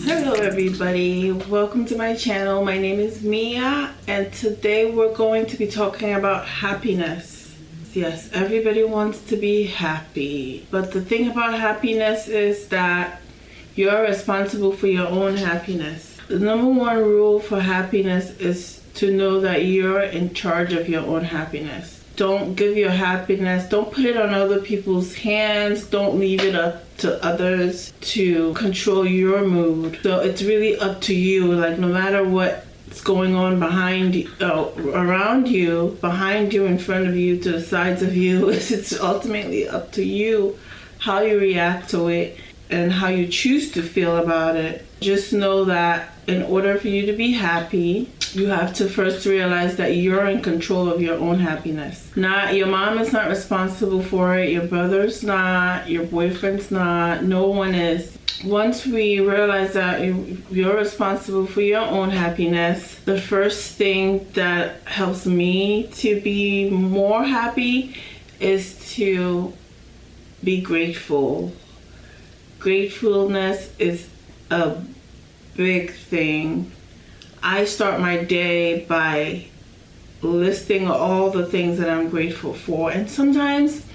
Hello everybody, welcome to my channel. My name is Mia and today we're going to be talking about happiness. Yes, everybody wants to be happy, but the thing about happiness is that you're responsible for your own happiness. The number one rule for happiness is to know that you're in charge of your own happiness. Don't give your happiness, don't put it on other people's hands, don't leave it up to others to control your mood. So it's really up to you, like no matter what's going on behind you, around you, behind you, in front of you, to the sides of you, it's ultimately up to you how you react to it and how you choose to feel about it. Just know that in order for you to be happy, you have to first realize that you're in control of your own happiness. Not your mom is not responsible for it, your brother's not, your boyfriend's not, no one is. Once we realize that you're responsible for your own happiness, the first thing that helps me to be more happy is to be grateful. Gratefulness is a big thing. I start my day by listing all the things that I'm grateful for, and sometimes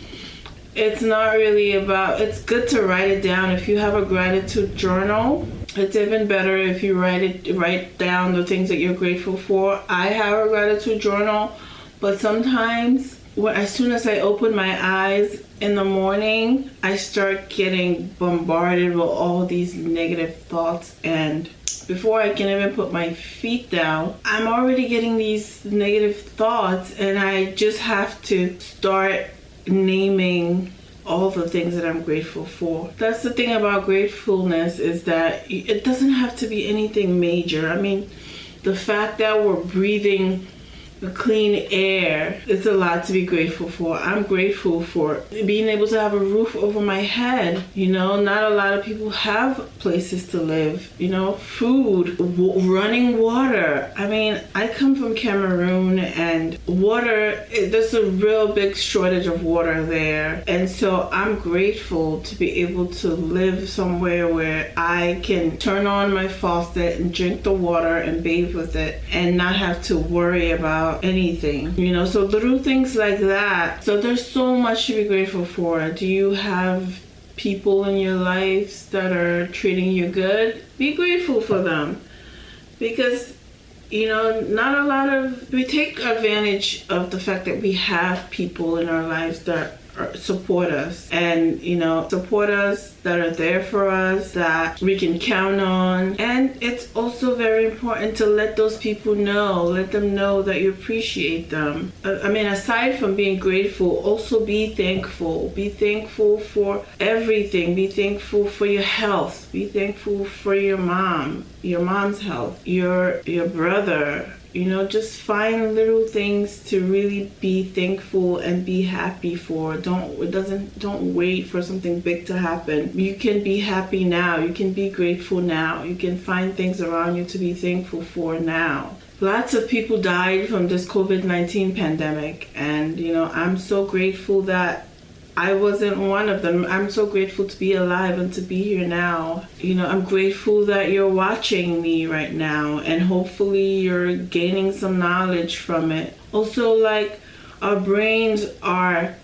it's not really about, it's good to write it down. If you have a gratitude journal, it's even better if you write down the things that you're grateful for. I have a gratitude journal, but sometimes as soon as I open my eyes in the morning, I start getting bombarded with all these negative thoughts, and before I can even put my feet down, I'm already getting these negative thoughts, and I just have to start naming all the things that I'm grateful for. That's the thing about gratefulness, is that it doesn't have to be anything major. I mean, the fact that we're breathing clean air, it's a lot to be grateful for. I'm grateful for being able to have a roof over my head. You know, not a lot of people have places to live. You know, food, running water. I mean, I come from Cameroon, and water, there's a real big shortage of water there. And so I'm grateful to be able to live somewhere where I can turn on my faucet and drink the water and bathe with it and not have to worry about anything, you know. So little things like that. So there's so much to be grateful for. Do you have people in your lives that are treating you good? Be grateful for them, because you know, we take advantage of the fact that we have people in our lives that support us, and you know, support us, that are there for us, that we can count on. And it's also very important to let those people know, let them know that you appreciate them. I mean, aside from being grateful, also be thankful. Be thankful for everything. Be thankful for your health. Be thankful for your mom's health, your brother. You know, just find little things to really be thankful and be happy for. Don't wait for something big to happen. You can be happy now. You can be grateful now. You can find things around you to be thankful for now. Lots of people died from this COVID-19 pandemic, and you know, I'm so grateful that I wasn't one of them. I'm so grateful to be alive and to be here now. You know, I'm grateful that you're watching me right now, and hopefully you're gaining some knowledge from it. Also, like, our brains are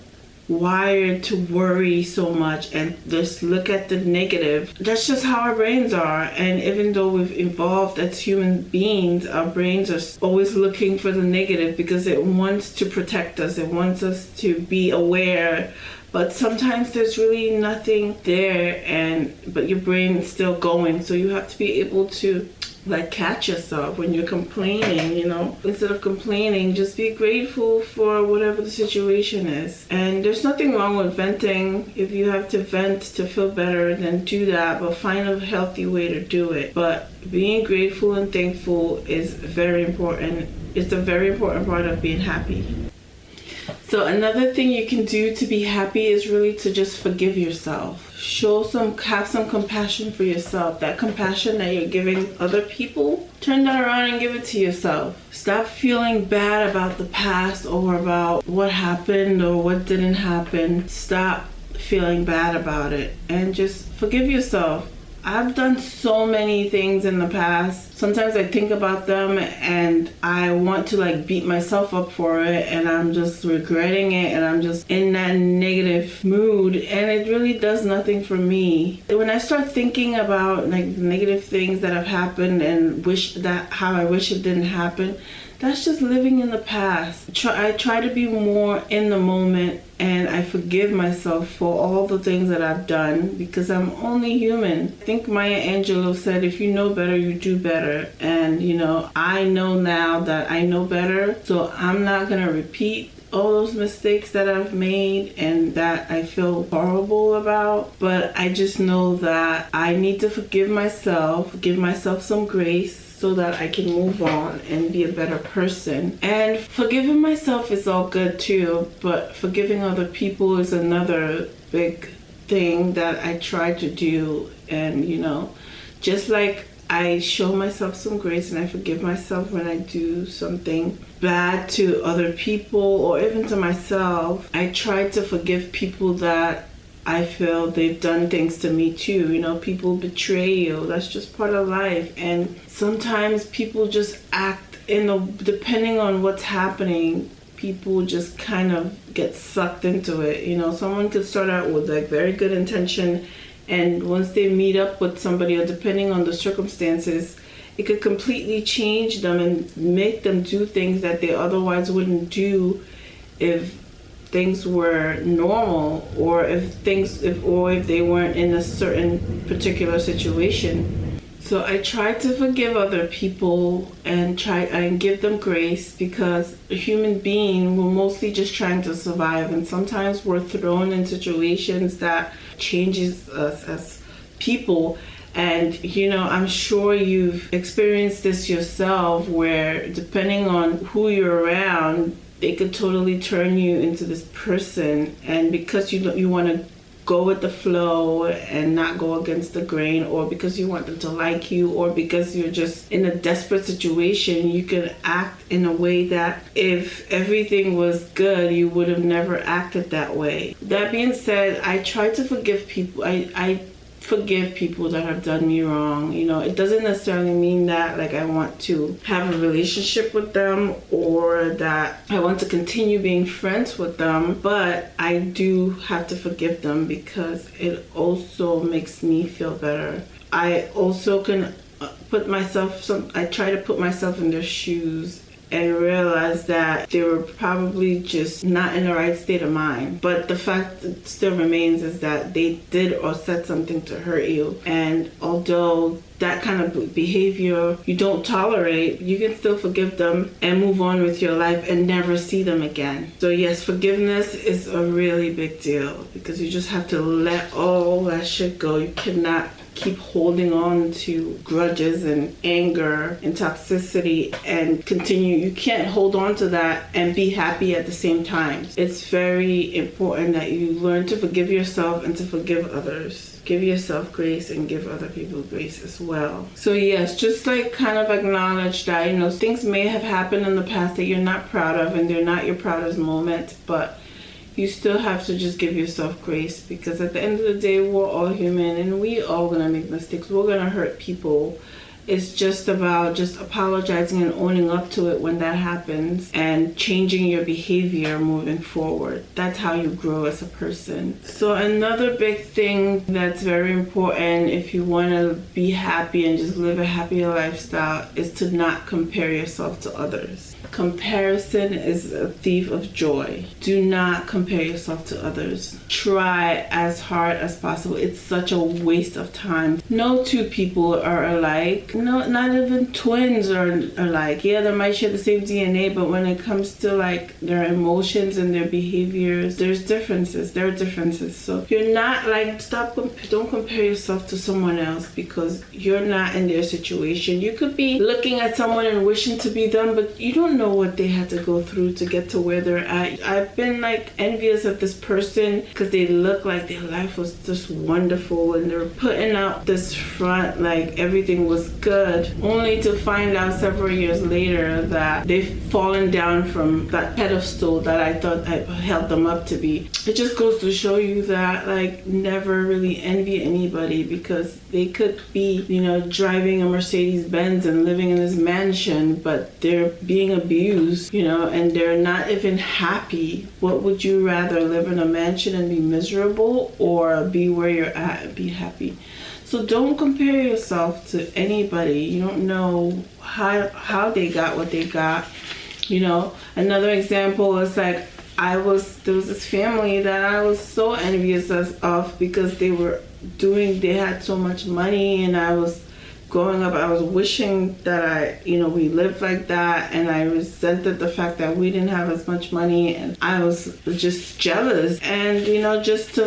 wired to worry so much and just look at the negative. That's just how our brains are. And even though we've evolved as human beings, our brains are always looking for the negative because it wants to protect us. It wants us to be aware. But sometimes there's really nothing there, but your brain is still going. So you have to be able to like catch yourself when you're complaining, you know. Instead of complaining, just be grateful for whatever the situation is. And there's nothing wrong with venting. If you have to vent to feel better, then do that, but find a healthy way to do it. But being grateful and thankful is very important. It's a very important part of being happy. So another thing you can do to be happy is really to just forgive yourself. Have some compassion for yourself. That compassion that you're giving other people, turn that around and give it to yourself. Stop feeling bad about the past or about what happened or what didn't happen. Stop feeling bad about it and just forgive yourself. I've done so many things in the past. Sometimes I think about them and I want to like beat myself up for it, and I'm just regretting it, and I'm just in that negative mood, and it really does nothing for me. When I start thinking about like negative things that have happened and how I wish it didn't happen, that's just living in the past. I try to be more in the moment, and I forgive myself for all the things that I've done, because I'm only human. I think Maya Angelou said, if you know better, you do better. And I know now that I know better, so I'm not gonna repeat all those mistakes that I've made and that I feel horrible about. But I just know that I need to forgive myself, give myself some grace, so that I can move on and be a better person. And forgiving myself is all good too, but forgiving other people is another big thing that I try to do. And just like I show myself some grace and I forgive myself when I do something bad to other people or even to myself, I try to forgive people that I feel they've done things to me too. People betray you. That's just part of life. And sometimes people just act depending on what's happening, people just kind of get sucked into it. Someone could start out with like very good intention, and once they meet up with somebody, or depending on the circumstances, it could completely change them and make them do things that they otherwise wouldn't do if things were normal, or if they weren't in a certain particular situation. So I try to forgive other people and give them grace, because a human being, we're mostly just trying to survive, and sometimes we're thrown in situations that changes us as people. And I'm sure you've experienced this yourself, where depending on who you're around, they could totally turn you into this person, and because you want to go with the flow and not go against the grain, or because you want them to like you, or because you're just in a desperate situation, you can act in a way that if everything was good, you would have never acted that way. That being said, I try to forgive people. I forgive people that have done me wrong. It doesn't necessarily mean that like I want to have a relationship with them, or that I want to continue being friends with them, but I do have to forgive them because it also makes me feel better. I also can I try to put myself in their shoes and realize that they were probably just not in the right state of mind. But the fact that still remains is that they did or said something to hurt you. And although that kind of behavior you don't tolerate, you can still forgive them and move on with your life and never see them again. So yes, forgiveness is a really big deal, because you just have to let all that shit go. You cannot keep holding on to grudges and anger and toxicity and continue. You can't hold on to that and be happy at the same time. It's very important that you learn to forgive yourself and to forgive others. Give yourself grace and give other people grace as well. So yes, just like kind of acknowledge that, things may have happened in the past that you're not proud of, and they're not your proudest moment, but you still have to just give yourself grace, because at the end of the day, we're all human and we all gonna make mistakes. We're gonna hurt people. It's just about just apologizing and owning up to it when that happens, and changing your behavior moving forward. That's how you grow as a person. So another big thing that's very important if you want to be happy and just live a happier lifestyle is to not compare yourself to others. Comparison is a thief of joy. Do not compare yourself to others. Try as hard as possible. It's such a waste of time. No two people are alike. No, not even twins are alike. Yeah, they might share the same DNA, but when it comes to like their emotions and their behaviors, there's differences. There are differences. So you're not like, don't compare yourself to someone else, because you're not in their situation. You could be looking at someone and wishing to be them, but you don't know what they had to go through to get to where they're at. I've been like envious of this person because they look like their life was just wonderful, and they're putting out this front like everything was good, only to find out several years later that they've fallen down from that pedestal that I thought I held them up to be. It just goes to show you that, like, never really envy anybody, because they could be, you know, driving a Mercedes Benz and living in this mansion, but they're being abused, you know, and they're not even happy. What would you rather, live in a mansion and be miserable, or be where you're at and be happy? So don't compare yourself to anybody. You don't know how they got what they got. You know, another example is like, there was this family that I was so envious of, because they had so much money, and I was growing up, I was wishing that we lived like that, and I resented the fact that we didn't have as much money, and I was just jealous. And, you know,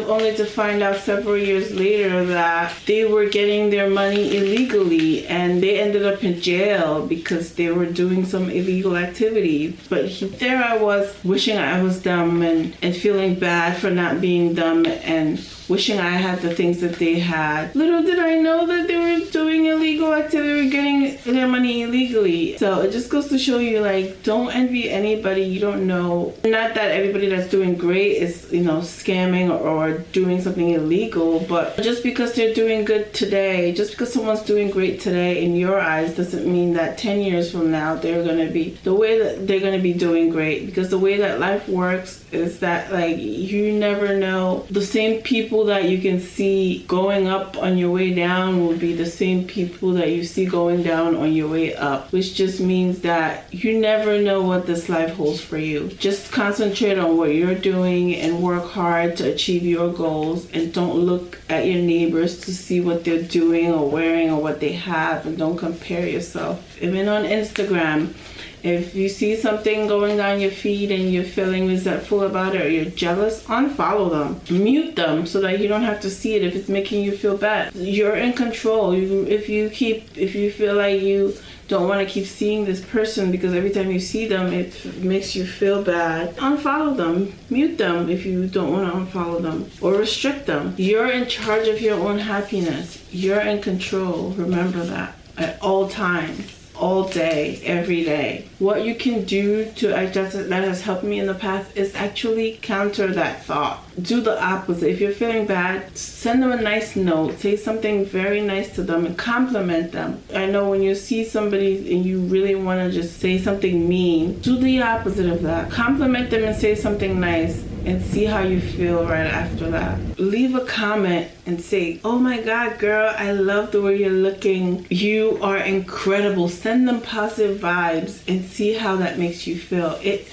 only to find out several years later that they were getting their money illegally, and they ended up in jail because they were doing some illegal activity. But there I was, wishing I was dumb, and feeling bad for not being dumb, and wishing I had the things that they had. Little did I know that they were doing illegal activity, they were getting their money illegally. So it just goes to show you, like, don't envy anybody. You don't know. Not that everybody that's doing great is, you know, scamming or doing something illegal, but just because they're doing good today, just because someone's doing great today in your eyes, doesn't mean that 10 years from now they're going to be the way that they're going to be doing great. Because the way that life works is that, like, you never know. The same people that you can see going up on your way down will be the same people that you see going down on your way up, which just means that you never know what this life holds for you. Just concentrate on what you're doing and work hard to achieve your goals, and don't look at your neighbors to see what they're doing or wearing or what they have, and don't compare yourself. Even on Instagram, if you see something going down your feed and you're feeling resentful about it, or you're jealous, unfollow them. Mute them so that you don't have to see it if it's making you feel bad. You're in control. If you feel like you don't want to keep seeing this person because every time you see them it makes you feel bad, unfollow them. Mute them if you don't want to unfollow them, or restrict them. You're in charge of your own happiness. You're in control. Remember that at all times. All day, every day. What you can do that has helped me in the past is actually counter that thought. Do the opposite. If you're feeling bad, send them a nice note. Say something very nice to them and compliment them. I know when you see somebody and you really want to just say something mean, do the opposite of that. Compliment them and say something nice, and see how you feel right after that. Leave a comment and say, "Oh my God, girl, I love the way you're looking. You are incredible." Send them positive vibes and see how that makes you feel. It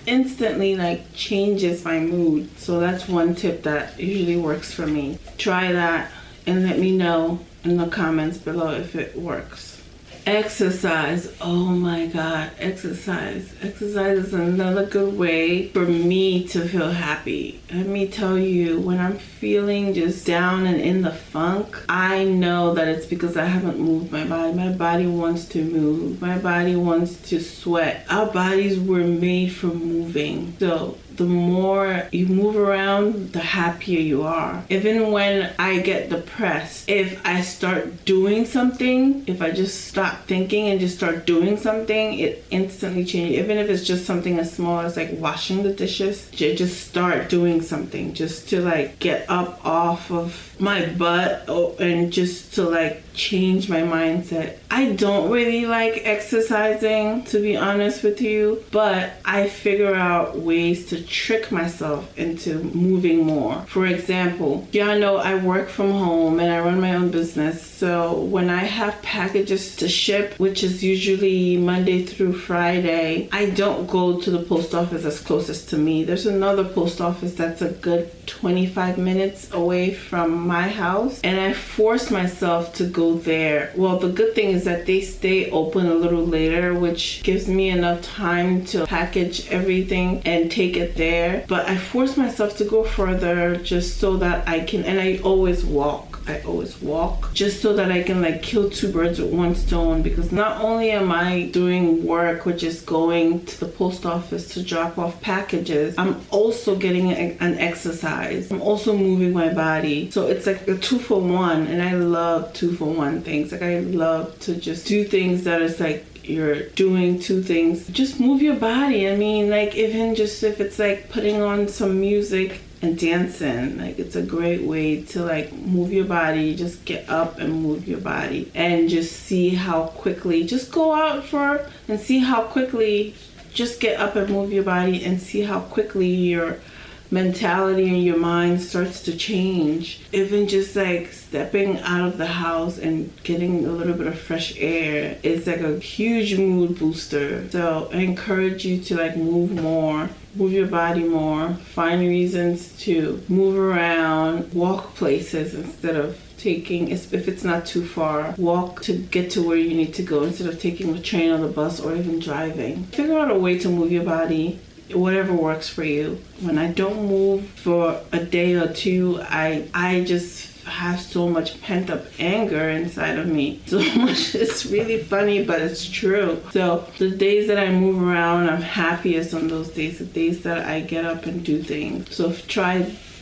instantly, like, changes my mood. So that's one tip that usually works for me. Try that and let me know in the comments below if it works. Exercise. Oh my God, exercise. Exercise is another good way for me to feel happy. Let me tell you, when I'm feeling just down and in the funk, I know that it's because I haven't moved my body. My body wants to move. My body wants to sweat. Our bodies were made for moving. So the more you move around, the happier you are. Even when I get depressed, if I start doing something, if I just stop thinking and just start doing something, it instantly changes. Even if it's just something as small as like washing the dishes, just start doing something just to like get up off of my butt and just to like change my mindset. I don't really like exercising, to be honest with you, but I figure out ways to trick myself into moving more. For example, y'all know I work from home and I run my own business. So when I have packages to ship, which is usually Monday through Friday, I don't go to the post office that's closest to me. There's another post office that's a good 25 minutes away from my house, and I force myself to go there. Well, the good thing is that they stay open a little later, which gives me enough time to package everything and take it there. But I force myself to go further just so that I can, and I always walk. I always walk, just so that I can like kill two birds with one stone, because not only am I doing work, which is going to the post office to drop off packages, I'm also getting an exercise. I'm also moving my body. So it's like a 2-for-1, and I love 2-for-1 things. Like I love to just do things that is like you're doing two things. Just move your body. I mean, like even just if it's like putting on some music and dancing, like it's a great way to like move your body. Just get up and move your body and just see how quickly, just go out for and see how quickly, just get up and move your body and see how quickly your mentality and your mind starts to change. Even just like stepping out of the house and getting a little bit of fresh air is like a huge mood booster. So I encourage you to like move more, move your body more, find reasons to move around, walk places instead of taking, if it's not too far, walk to get to where you need to go instead of taking the train or the bus or even driving. Figure out a way to move your body, whatever works for you. When I don't move for a day or two, I just have so much pent up anger inside of me. So much, it's really funny, but it's true. So the days that I move around, I'm happiest on those days, the days that I get up and do things. So try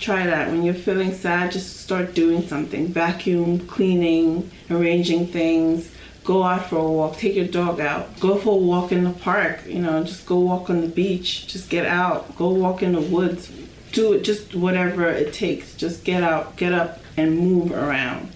that. When you're feeling sad, just start doing something. Vacuum, cleaning, arranging things. Go out for a walk, take your dog out, go for a walk in the park, just go walk on the beach, just get out, go walk in the woods, do it, just whatever it takes, just get out, get up and move around.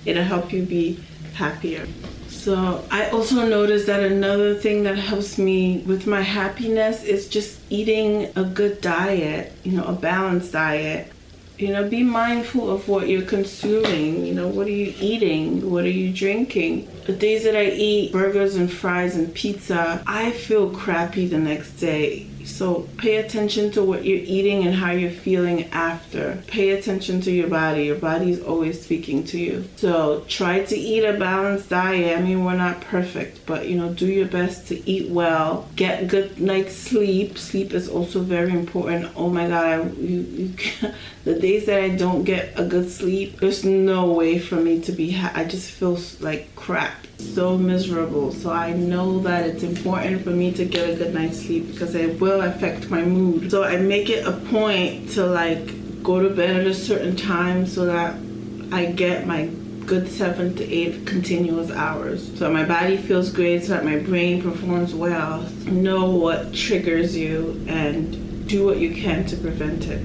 It'll help you be happier. So I also noticed that another thing that helps me with my happiness is just eating a good diet, a balanced diet. Be mindful of what you're consuming. What are you eating? What are you drinking? The days that I eat burgers and fries and pizza, I feel crappy the next day. So pay attention to what you're eating and how you're feeling after. Pay attention to your body. Your body is always speaking to you. So try to eat a balanced diet. I mean, we're not perfect, but do your best to eat well. Get good night's sleep. Sleep is also very important. Oh my God, the days that I don't get a good sleep, there's no way for me to be I just feel like crap. So miserable. So I know that it's important for me to get a good night's sleep because it will affect my mood. So I make it a point to like go to bed at a certain time so that I get my good 7 to 8 continuous hours. So my body feels great, so that my brain performs well. Know what triggers you and do what you can to prevent it.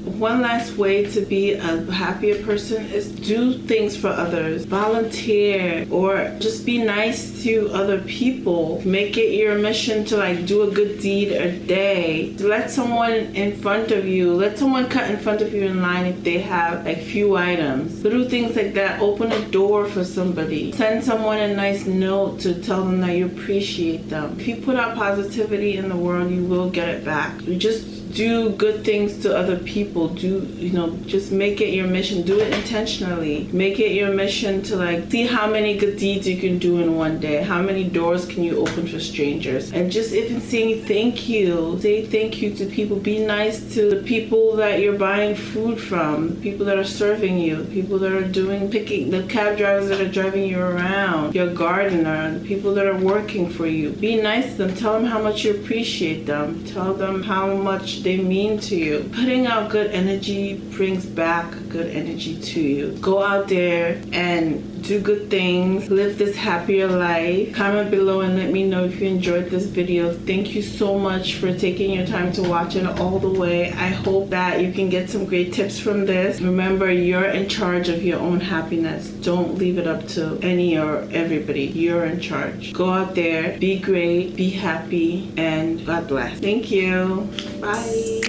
One last way to be a happier person is do things for others. Volunteer or just be nice to other people. Make it your mission to like do a good deed a day. Let someone in front of you, let someone cut in front of you in line if they have like few items. Little things like that. Open a door for somebody. Send someone a nice note to tell them that you appreciate them. If you put out positivity in the world, you will get it back. You just do good things to other people. Just make it your mission. Do it intentionally. Make it your mission to like see how many good deeds you can do in one day. How many doors can you open for strangers? And just even saying thank you. Say thank you to people. Be nice to the people that you're buying food from, the people that are serving you, the people that are picking, the cab drivers that are driving you around, your gardener, the people that are working for you. Be nice to them. Tell them how much you appreciate them. Tell them how much they mean to you. Putting out good energy brings back good energy to you. Go out there and do good things. Live this happier life. Comment below and let me know if you enjoyed this video. Thank you so much for taking your time to watch it all the way. I hope that you can get some great tips from this. Remember, you're in charge of your own happiness. Don't leave it up to any or everybody. You're in charge. Go out there, be great, be happy, and God bless. Thank you. Bye.